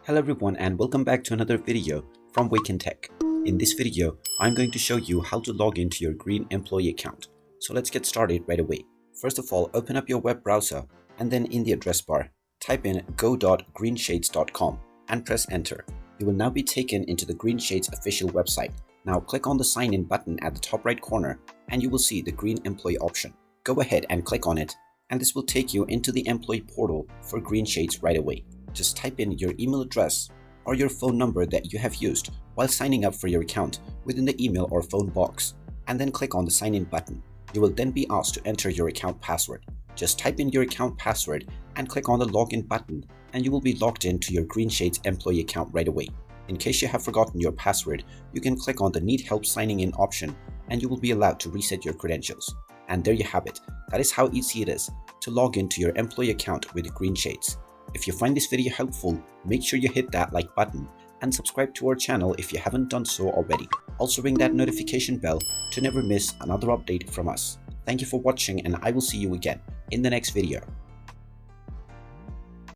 Hello everyone and welcome back to another video from Wake&Tech. In this video, I'm going to show you how to log into your Green employee account. So let's get started right away. First of all, open up your web browser and then in the address bar, type in go.greenshades.com and press enter. You will now be taken into the Green Shades official website. Now click on the sign in button at the top right corner and you will see the Green employee option. Go ahead and click on it and this will take you into the employee portal for Green Shades right away. Just type in your email address or your phone number that you have used while signing up for your account within the email or phone box and then click on the sign in button. You will then be asked to enter your account password. Just type in your account password and click on the login button and you will be logged into your Green Shades employee account right away. In case you have forgotten your password, you can click on the need help signing in option and you will be allowed to reset your credentials. And there you have it. That is how easy it is to log into your employee account with Green Shades. If you find this video helpful, make sure you hit that like button and subscribe to our channel if you haven't done so already. Also ring that notification bell to never miss another update from us. Thank you for watching and I will see you again in the next video.